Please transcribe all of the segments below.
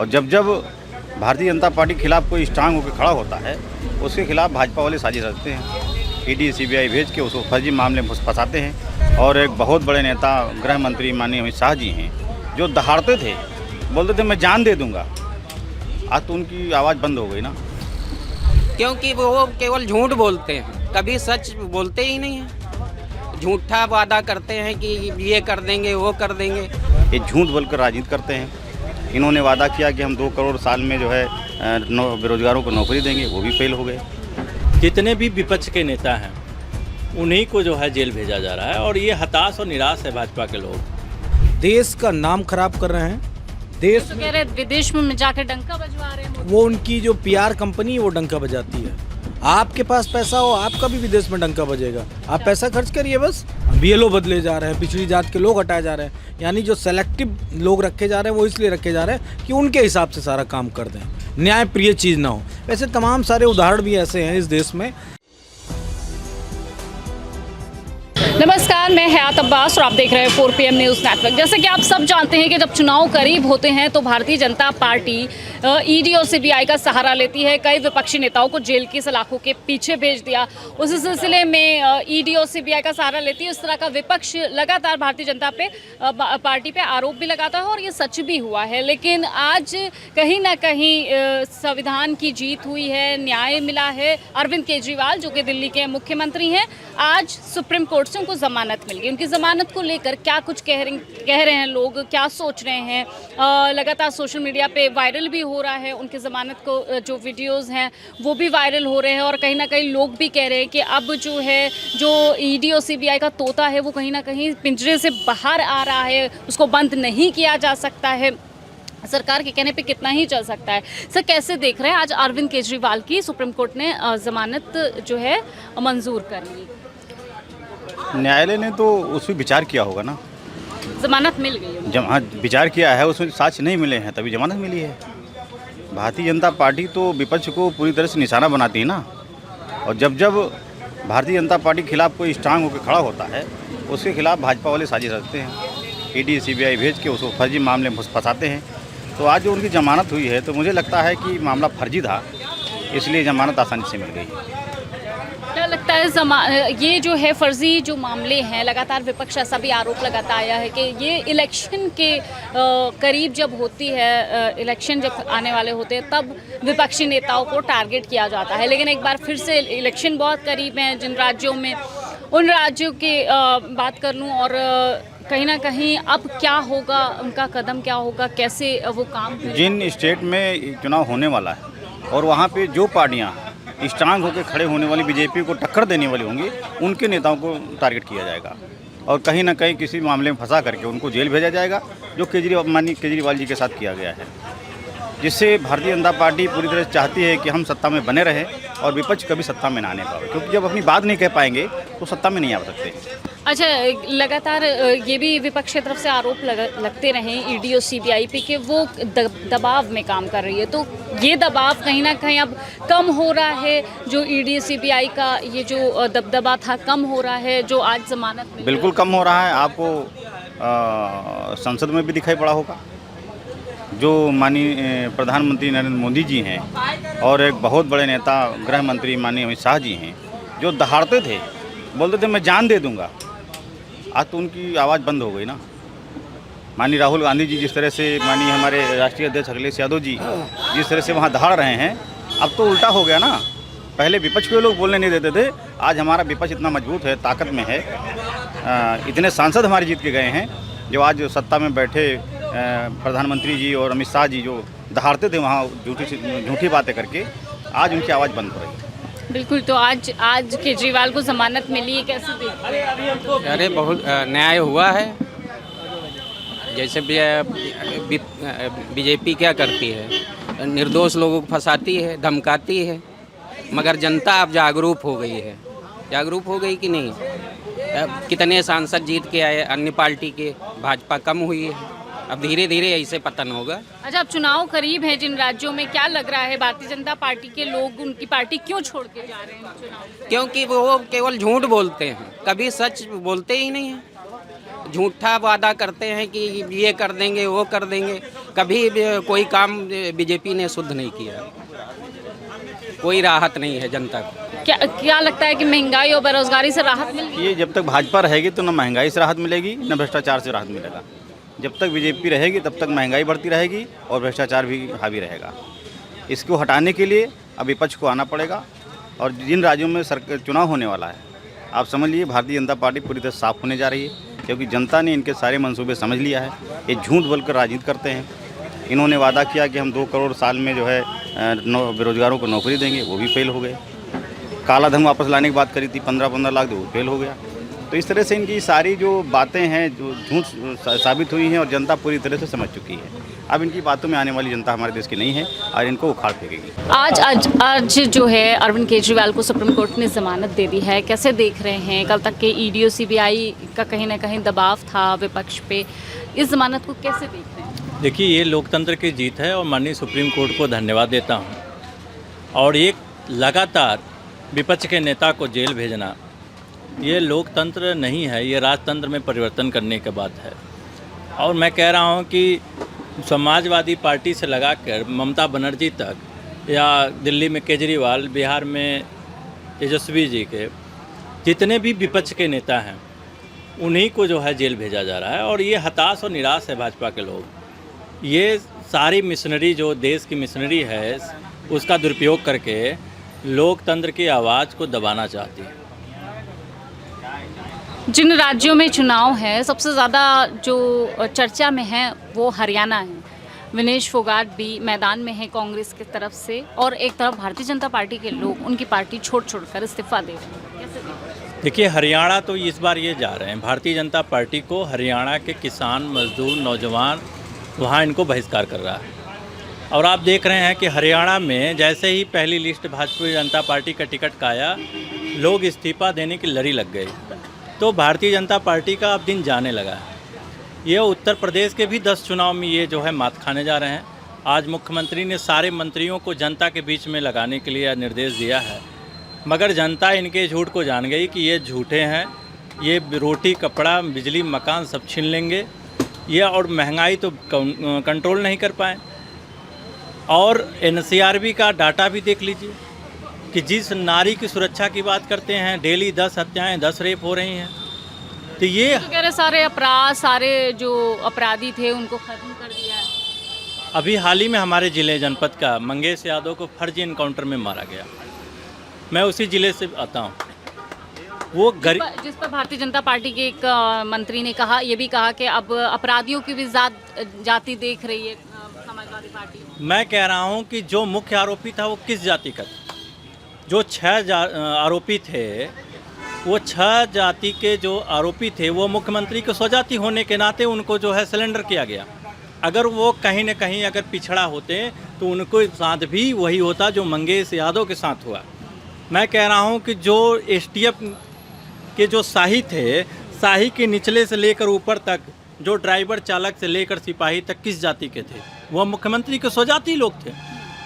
और जब जब भारतीय जनता पार्टी के खिलाफ कोई स्ट्रांग होकर खड़ा होता है, उसके खिलाफ भाजपा वाले साजिश रचते हैं। ईडी सीबीआई भेज के उसको फर्जी मामले में फंसाते हैं। और एक बहुत बड़े नेता गृह मंत्री माननीय अमित शाह जी हैं, जो दहाड़ते थे, बोलते थे मैं जान दे दूंगा। आज तो उनकी आवाज़ बंद हो गई ना, क्योंकि वो केवल झूठ बोलते हैं, कभी सच बोलते ही नहीं हैं। झूठा वादा करते हैं कि ये कर देंगे, वो कर देंगे। ये झूठ बोलकर राजनीति करते हैं। इन्होंने वादा किया कि हम 2 करोड़ साल में जो है बेरोजगारों को नौकरी देंगे, वो भी फेल हो गए। जितने भी विपक्ष के नेता हैं उन्हीं को जो है जेल भेजा जा रहा है और ये हताश और निराश है भाजपा के लोग। देश का नाम खराब कर रहे हैं। देश तो कह रहे विदेश में जाकर डंका बजवा रहे हैं। वो उनकी जो पीआर कंपनी है वो डंका बजाती है। आपके पास पैसा हो, आपका भी विदेश में डंका बजेगा। आप पैसा खर्च करिए बस। बीएलओ बदले जा रहे हैं, पिछड़ी जात के लोग हटाए जा रहे हैं, यानी जो सेलेक्टिव लोग रखे जा रहे हैं वो इसलिए रखे जा रहे हैं कि उनके हिसाब से सारा काम कर दें, न्याय प्रिय चीज़ ना हो। वैसे तमाम सारे उदाहरण भी ऐसे हैं इस देश में। नमस्कार, मैं हयात अब्बास और आप देख रहे हैं 4 PM न्यूज़ नेटवर्क। जैसे कि आप सब जानते हैं कि जब चुनाव करीब होते हैं तो भारतीय जनता पार्टी ईडी और सीबीआई का सहारा लेती है। कई विपक्षी नेताओं को जेल की सलाखों के पीछे भेज दिया। उसी सिलसिले में ईडी और सीबीआई का सहारा लेती है। इस तरह का विपक्ष लगातार भारतीय जनता पार्टी पे आरोप भी लगाता है और ये सच भी हुआ है। लेकिन आज कहीं ना कहीं संविधान की जीत हुई है, न्याय मिला है। अरविंद केजरीवाल जो कि दिल्ली के मुख्यमंत्री हैं, आज सुप्रीम कोर्ट से उनको जमानत मिल गई। उनकी जमानत को लेकर क्या कुछ कह रहे हैं लोग, क्या सोच रहे हैं, लगातार सोशल मीडिया पे वायरल भी हो रहा है। उनकी ज़मानत को जो वीडियोस हैं वो भी वायरल हो रहे हैं और कहीं ना कहीं लोग भी कह रहे हैं कि अब जो है जो ईडी और सीबीआई का तोता है वो कहीं ना कहीं पिंजरे से बाहर आ रहा है, उसको बंद नहीं किया जा सकता है। सरकार के कहने पे कितना ही चल सकता है। सर, कैसे देख रहे हैं आज अरविंद केजरीवाल की सुप्रीम कोर्ट ने ज़मानत जो है मंजूर कर ली? न्यायालय ने तो उस पर विचार किया होगा ना, जमानत मिल गई है। जब हाँ विचार किया है, उसमें साक्ष्य नहीं मिले हैं तभी जमानत मिली है। भारतीय जनता पार्टी तो विपक्ष को पूरी तरह से निशाना बनाती है ना। और जब जब भारतीय जनता पार्टी के खिलाफ कोई स्ट्रांग होकर खड़ा होता है, उसके खिलाफ भाजपा वाले साजिश रचते हैं। ईडी सीबीआई भेज के उसको फर्जी मामले में फंसाते हैं। तो आज जो उनकी जमानत हुई है तो मुझे लगता है कि मामला फर्जी था, इसलिए जमानत आसानी से मिल गई। क्या लगता है ये जो है फर्जी जो मामले हैं, लगातार विपक्ष ऐसा भी आरोप लगाता आया है कि ये इलेक्शन के करीब जब होती है, इलेक्शन जब आने वाले होते हैं तब विपक्षी नेताओं को टारगेट किया जाता है। लेकिन एक बार फिर से इलेक्शन बहुत करीब हैं जिन राज्यों में, उन राज्यों की बात कर लूँ और कहीं ना कहीं अब क्या होगा, उनका कदम क्या होगा, कैसे वो काम करें? जिन स्टेट में चुनाव होने वाला है और वहाँ पे जो पार्टियाँ स्ट्रांग होकर खड़े होने वाली बीजेपी को टक्कर देने वाली होंगी, उनके नेताओं को टारगेट किया जाएगा और कहीं ना कहीं किसी मामले में फंसा करके उनको जेल भेजा जाएगा, जो माननीय केजरीवाल जी के साथ किया गया है। जिससे भारतीय जनता पार्टी पूरी तरह से चाहती है कि हम सत्ता में बने रहें और विपक्ष कभी सत्ता में ना आने पाए, क्योंकि जब अपनी बात नहीं कह पाएंगे तो सत्ता में नहीं आ सकते। अच्छा, लगातार ये भी विपक्ष की तरफ से आरोप लगते रहे ईडी और सीबीआई पे कि वो दबाव में काम कर रही है। तो ये दबाव कहीं ना कहीं अब कम हो रहा है, जो ईडी सीबीआई का ये जो दबदबा था कम हो रहा है, जो आज जमानत में बिल्कुल कम हो रहा है। आपको संसद में भी दिखाई पड़ा होगा, जो माननीय प्रधानमंत्री नरेंद्र मोदी जी हैं और एक बहुत बड़े नेता गृह मंत्री माननीय अमित शाह जी हैं, जो दहाड़ते थे, बोलते थे मैं जान दे दूंगा। आज तो उनकी आवाज़ बंद हो गई ना। माननीय राहुल गांधी जी जिस तरह से, माननीय हमारे राष्ट्रीय अध्यक्ष अखिलेश यादव जी जिस तरह से वहाँ दहाड़ रहे हैं, अब तो उल्टा हो गया ना। पहले विपक्ष के लोग बोलने नहीं देते थे, आज हमारा विपक्ष इतना मजबूत है, ताकत में है। इतने सांसद हमारे जीत के गए हैं, जो आज सत्ता में बैठे प्रधानमंत्री जी और अमित शाह जी जो दहाड़ते थे वहाँ झूठी बातें करके, आज उनकी आवाज़ बंद हो रही है। बिल्कुल। तो आज केजरीवाल को जमानत मिली है, कैसे देखते हैं? अरे बहुत न्याय हुआ है। जैसे बीजेपी क्या करती है, निर्दोष लोगों को फंसाती है, धमकाती है, मगर जनता अब जागरूक हो गई है। जागरूक हो गई कि नहीं? कितने सांसद जीत के आए अन्य पार्टी के, भाजपा कम हुई है। अब धीरे धीरे ऐसे पतन होगा। अच्छा, अब चुनाव करीब है जिन राज्यों में, क्या लग रहा है भारतीय जनता पार्टी के लोग उनकी पार्टी क्यों छोड़ के जा रहे हैं चुनाव? क्योंकि वो केवल झूठ बोलते हैं, कभी सच बोलते ही नहीं हैं। झूठा वादा करते हैं कि ये कर देंगे वो कर देंगे, कभी भी कोई काम बीजेपी ने शुद्ध नहीं किया, कोई राहत नहीं है जनता को। क्या लगता है कि महंगाई और बेरोजगारी से राहत मिलेगी? ये जब तक भाजपा रहेगी तो न महंगाई से राहत मिलेगी न भ्रष्टाचार से राहत मिलेगा। जब तक बीजेपी रहेगी तब तक महंगाई बढ़ती रहेगी और भ्रष्टाचार भी हावी रहेगा। इसको हटाने के लिए अब विपक्ष को आना पड़ेगा। और जिन राज्यों में चुनाव होने वाला है, आप समझ लीजिए भारतीय जनता पार्टी पूरी तरह साफ होने जा रही है, क्योंकि जनता ने इनके सारे मंसूबे समझ लिया है। ये झूठ बोलकर राजनीति करते हैं। इन्होंने वादा किया कि हम 2 करोड़ साल में जो है बेरोजगारों को नौकरी देंगे, वो भी फेल हो गए। काला धन वापस लाने की बात करी थी 15-15 लाख, वो फेल हो गया। तो इस तरह से इनकी सारी जो बातें हैं जो झूठ साबित हुई हैं और जनता पूरी तरह से समझ चुकी है। अब इनकी बातों में आने वाली जनता हमारे देश की नहीं है और इनको उखाड़ फेंकेगी। आज जो है अरविंद केजरीवाल को सुप्रीम कोर्ट ने जमानत दे दी है, कैसे देख रहे हैं? कल तक के ईडी और सीबीआई का कहीं ना कहीं दबाव था विपक्ष पे, इस जमानत को कैसे देख रहे हैं? देखिए, ये लोकतंत्र की जीत है और माननीय सुप्रीम कोर्ट को धन्यवाद देता हूँ। और एक लगातार विपक्ष के नेता को जेल भेजना, ये लोकतंत्र नहीं है, ये राजतंत्र में परिवर्तन करने की बात है। और मैं कह रहा हूँ कि समाजवादी पार्टी से लगाकर ममता बनर्जी तक, या दिल्ली में केजरीवाल, बिहार में तेजस्वी जी के जितने भी विपक्ष के नेता हैं, उन्हीं को जो है जेल भेजा जा रहा है। और ये हताश और निराश है भाजपा के लोग। ये सारी मिशनरी जो देश की मिशनरी है, उसका दुरुपयोग करके लोकतंत्र की आवाज़ को दबाना चाहती है। जिन राज्यों में चुनाव है, सबसे ज़्यादा जो चर्चा में है वो हरियाणा है। विनेश फोगाट भी मैदान में है कांग्रेस की तरफ से, और एक तरफ भारतीय जनता पार्टी के लोग उनकी पार्टी छोड़ इस्तीफा दे रहे हैं। कैसे देखते हैं? देखिए, हरियाणा तो इस बार ये जा रहे हैं, भारतीय जनता पार्टी को हरियाणा के किसान, मजदूर, नौजवान वहाँ इनको बहिष्कार कर रहा है। और आप देख रहे हैं कि हरियाणा में जैसे ही पहली लिस्ट भारतीय जनता पार्टी का टिकट का आया, लोग इस्तीफा देने की लड़ी लग गई। तो भारतीय जनता पार्टी का अब दिन जाने लगा है। ये उत्तर प्रदेश के भी 10 चुनाव में ये जो है मात खाने जा रहे हैं। आज मुख्यमंत्री ने सारे मंत्रियों को जनता के बीच में लगाने के लिए निर्देश दिया है, मगर जनता इनके झूठ को जान गई कि ये झूठे हैं। ये रोटी, कपड़ा, बिजली, मकान सब छीन लेंगे ये, और महंगाई तो कंट्रोल नहीं कर पाए। और NCRB का डाटा भी देख लीजिए कि जिस नारी की सुरक्षा की बात करते हैं, डेली 10 हत्याएं, 10 रेप हो रही हैं। तो ये सारे अपराध, सारे जो अपराधी थे उनको खत्म कर दिया है। अभी हाल ही में हमारे ज़िले जनपद का मंगेश यादव को फर्जी इनकाउंटर में मारा गया। मैं उसी ज़िले से आता हूँ। वो जिस पर भारतीय जनता पार्टी के एक मंत्री ने कहा, ये भी कहा कि अब अपराधियों की भी जाति देख रही है समाजवादी पार्टी। मैं कह रहा हूँ कि जो मुख्य आरोपी था वो किस जाति का था? जो 6 आरोपी थे, वो 6 जाति के जो आरोपी थे, वो मुख्यमंत्री के स्वजाति होने के नाते उनको जो है सिलेंडर किया गया। अगर वो कहीं न कहीं अगर पिछड़ा होते तो उनको साथ भी वही होता जो मंगेश यादव के साथ हुआ। मैं कह रहा हूँ कि जो STF के जो शाही थे, शाही के निचले से लेकर ऊपर तक, जो ड्राइवर, चालक से लेकर सिपाही तक किस जाति के थे? वह मुख्यमंत्री के स्वजाति लोग थे।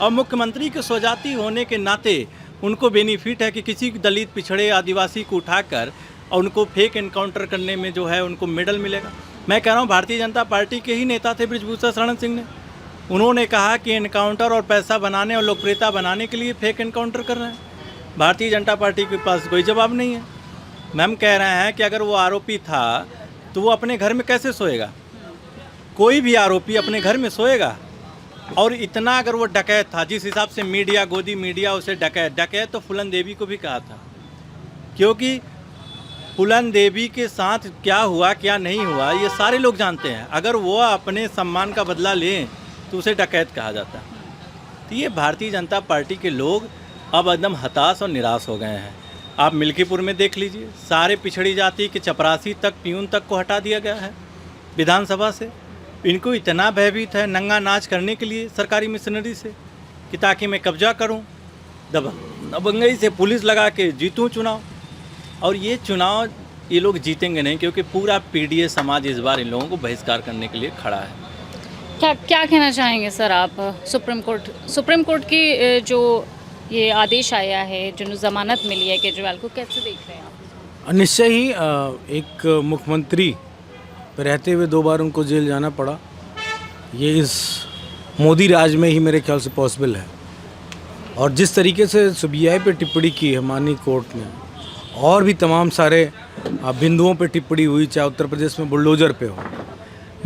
और मुख्यमंत्री के स्वजाति होने के नाते उनको बेनिफिट है कि किसी दलित, पिछड़े, आदिवासी को उठाकर और उनको फेक एनकाउंटर करने में जो है उनको मेडल मिलेगा। मैं कह रहा हूँ भारतीय जनता पार्टी के ही नेता थे बृजभूषण शरण सिंह ने, उन्होंने कहा कि एनकाउंटर और पैसा बनाने और लोकप्रियता बनाने के लिए फेक एनकाउंटर कर रहे हैं। भारतीय जनता पार्टी के पास कोई जवाब नहीं है। हम कह रहे हैं कि अगर वो आरोपी था तो वो अपने घर में कैसे सोएगा? कोई भी आरोपी अपने घर में सोएगा? और इतना अगर वो डकैत था, जिस हिसाब से मीडिया, गोदी मीडिया उसे डकैत तो फूलन देवी को भी कहा था, क्योंकि फूलन देवी के साथ क्या हुआ क्या नहीं हुआ ये सारे लोग जानते हैं। अगर वो अपने सम्मान का बदला लें तो उसे डकैत कहा जाता है। तो ये भारतीय जनता पार्टी के लोग अब एकदम हताश और निराश हो गए हैं। आप मिल्कीपुर में देख लीजिए, सारे पिछड़ी जाति के चपरासी तक, प्यून तक को हटा दिया गया है विधानसभा से। इनको इतना भयभीत है नंगा नाच करने के लिए सरकारी मिशनरी से कि ताकि मैं कब्जा करूं, दबंगई से पुलिस लगा के जीतूं चुनाव। और ये चुनाव ये लोग जीतेंगे नहीं, क्योंकि पूरा PDA समाज इस बार इन लोगों को बहिष्कार करने के लिए खड़ा है। क्या कहना चाहेंगे सर आप? सुप्रीम कोर्ट की जो ये आदेश आया है, जो जमानत मिली है केजरीवाल को, कैसे देख रहे हैं आप? निश्चय ही एक मुख्यमंत्री फिर रहते हुए 2 बार उनको जेल जाना पड़ा। ये इस मोदी राज में ही मेरे ख्याल से पॉसिबल है। और जिस तरीके से सीबीआई पे टिप्पणी की है माननीय कोर्ट ने, और भी तमाम सारे बिंदुओं पे टिप्पणी हुई, चाहे उत्तर प्रदेश में बुलडोजर पे हो,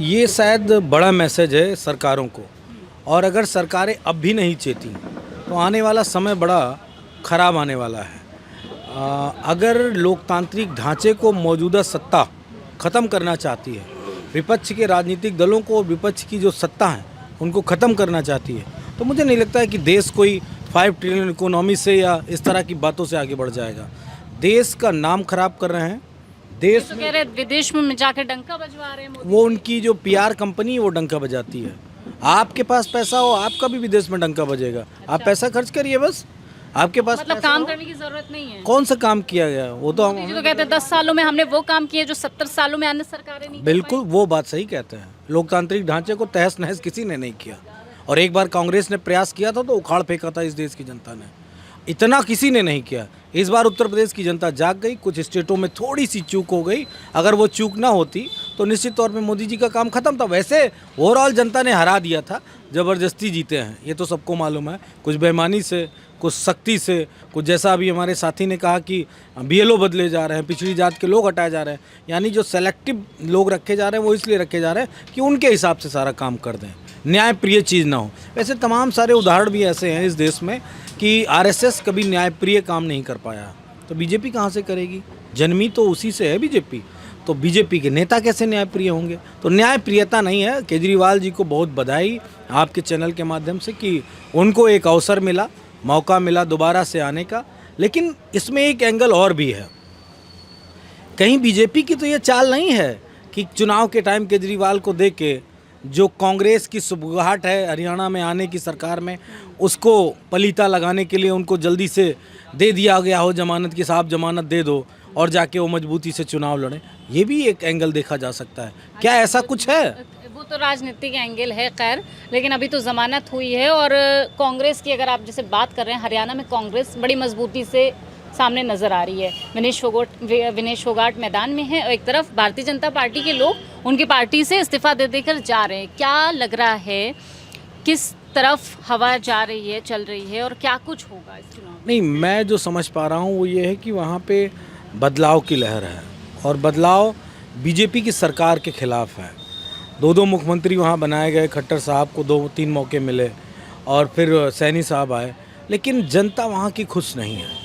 ये शायद बड़ा मैसेज है सरकारों को। और अगर सरकारें अब भी नहीं चेती तो आने वाला समय बड़ा ख़राब आने वाला है। अगर लोकतांत्रिक ढांचे को मौजूदा सत्ता ख़त्म करना चाहती है, विपक्ष के राजनीतिक दलों को, विपक्ष की जो सत्ता है उनको ख़त्म करना चाहती है, तो मुझे नहीं लगता है कि देश कोई 5 ट्रिलियन इकोनॉमी से या इस तरह की बातों से आगे बढ़ जाएगा। देश का नाम खराब कर रहे हैं। देश तो कह रहे विदेश में जाकर डंका बजवा रहे हैं मोदी। वो उनकी जो PR कंपनी है वो डंका बजाती है। आपके पास पैसा हो, आपका भी विदेश में डंका बजेगा। आप पैसा खर्च करिए, बस आपके पास मतलब पैसा काम हो। करने की जरूरत नहीं है। कौन सा काम किया गया? वो तो मोदी जी तो कहते हैं 10 सालों में हमने वो काम किए जो 70 सालों में अन्य सरकारें नहीं कर बिल्कुल वो बात सही कहते हैं। लोकतांत्रिक ढांचे को तहस नहस किसी ने नहीं किया। और एक बार कांग्रेस ने प्रयास किया था तो उखाड़ फेंका था इस देश की जनता ने। इतना किसी ने नहीं किया। इस बार उत्तर प्रदेश की जनता जाग गई। कुछ स्टेटों में थोड़ी सी चूक हो गई। अगर वो चूक ना होती तो निश्चित तौर पे मोदी जी का काम खत्म था। वैसे ओवरऑल जनता ने हरा दिया था, ज़बरदस्ती जीते हैं, ये तो सबको मालूम है। कुछ बेईमानी से, कुछ सख्ती से, कुछ जैसा अभी हमारे साथी ने कहा कि BLO बदले जा रहे हैं, पिछड़ी जात के लोग हटाए जा रहे हैं। यानी जो सेलेक्टिव लोग रखे जा रहे हैं वो इसलिए रखे जा रहे हैं कि उनके हिसाब से सारा काम कर दें, न्यायप्रिय चीज़ ना हो। वैसे तमाम सारे उदाहरण भी ऐसे हैं इस देश में कि RSS कभी न्यायप्रिय काम नहीं कर पाया, तो बीजेपी कहाँ से करेगी? जन्मी तो उसी से है बीजेपी, तो बीजेपी के नेता कैसे न्यायप्रिय होंगे? तो न्यायप्रियता नहीं है। केजरीवाल जी को बहुत बधाई आपके चैनल के माध्यम से कि उनको एक अवसर मिला, मौका मिला दोबारा से आने का। लेकिन इसमें एक एंगल और भी है। कहीं बीजेपी की तो ये चाल नहीं है कि चुनाव के टाइम केजरीवाल को देख के जो कांग्रेस की सुबगाहट है हरियाणा में आने की सरकार में, उसको पलीता लगाने के लिए उनको जल्दी से दे दिया गया हो जमानत की, साहब जमानत दे दो और जाके वो मजबूती से चुनाव लड़ें। ये भी एक एंगल देखा जा सकता है। क्या ऐसा कुछ है? वो तो राजनीतिक एंगल है खैर, लेकिन अभी तो जमानत हुई है। और कांग्रेस की अगर आप जैसे बात कर रहे हैं, हरियाणा में कांग्रेस बड़ी मजबूती से सामने नजर आ रही है। विनेश फोगाट मैदान में है और एक तरफ भारतीय जनता पार्टी के लोग उनकी पार्टी से इस्तीफा दे देकर जा रहे हैं। क्या लग रहा है किस तरफ हवा जा रही है, चल रही है और क्या कुछ होगा इस चुनाव में? नहीं, मैं जो समझ पा रहा हूँ वो ये है कि वहाँ पे बदलाव की लहर है और बदलाव बीजेपी की सरकार के खिलाफ है। 2 मुख्यमंत्री वहाँ बनाए गए। खट्टर साहब को 2-3 मौके मिले और फिर सैनी साहब आए, लेकिन जनता वहाँ की खुश नहीं है।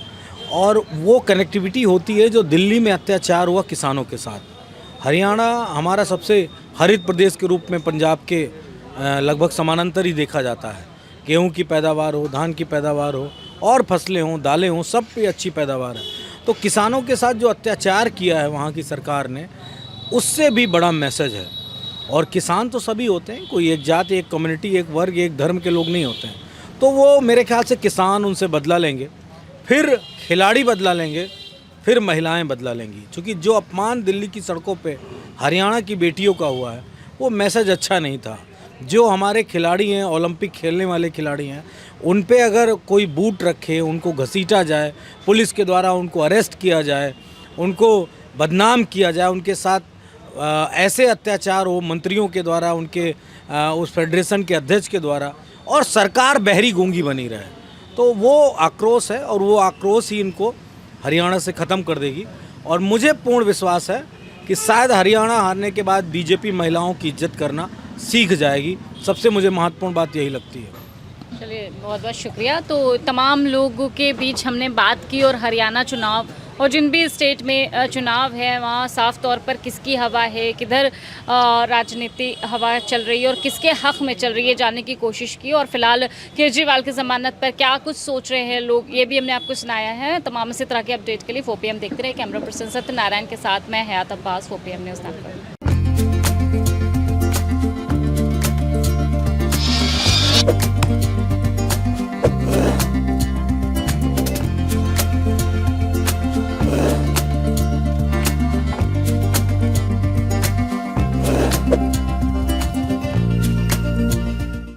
और वो कनेक्टिविटी होती है जो दिल्ली में अत्याचार हुआ किसानों के साथ। हरियाणा हमारा सबसे हरित प्रदेश के रूप में पंजाब के लगभग समानांतर ही देखा जाता है। गेहूं की पैदावार हो, धान की पैदावार हो और फसलें हों, दालें हों, सब पे अच्छी पैदावार है। तो किसानों के साथ जो अत्याचार किया है वहाँ की सरकार ने, उससे भी बड़ा मैसेज है। और किसान तो सभी होते हैं, कोई एक जात, एक कम्युनिटी, एक वर्ग, एक धर्म के लोग नहीं होते हैं। तो वो मेरे ख्याल से किसान उनसे बदला लेंगे, फिर खिलाड़ी बदला लेंगे, फिर महिलाएं बदला लेंगी। क्योंकि जो अपमान दिल्ली की सड़कों पे हरियाणा की बेटियों का हुआ है वो मैसेज अच्छा नहीं था। जो हमारे खिलाड़ी हैं, ओलंपिक खेलने वाले खिलाड़ी हैं, उन पे अगर कोई बूट रखे, उनको घसीटा जाए, पुलिस के द्वारा उनको अरेस्ट किया जाए, उनको बदनाम किया जाए, उनके साथ ऐसे अत्याचार हो मंत्रियों के द्वारा, उनके उस फेडरेशन के अध्यक्ष के द्वारा, और सरकार बहरी गूंगी बनी रहे, तो वो आक्रोश है और वो आक्रोश ही इनको हरियाणा से ख़त्म कर देगी। और मुझे पूर्ण विश्वास है कि शायद हरियाणा हारने के बाद बीजेपी महिलाओं की इज्जत करना सीख जाएगी। सबसे मुझे महत्वपूर्ण बात यही लगती है। चलिए, बहुत बहुत शुक्रिया। तो तमाम लोगों के बीच हमने बात की और हरियाणा चुनाव और जिन भी स्टेट में चुनाव है वहाँ साफ तौर पर किसकी हवा है, किधर राजनीति हवा चल रही है और किसके हक में चल रही है जानने की कोशिश की। और फिलहाल केजरीवाल की ज़मानत पर क्या कुछ सोच रहे हैं लोग, ये भी हमने आपको सुनाया है। तमाम इसी तरह के अपडेट के लिए 4PM देखते रहे। कैमरा पर्सन सत्यनारायण के साथ मैं हयात अब्बास, 4PM न्यूज़ नेटवर्क।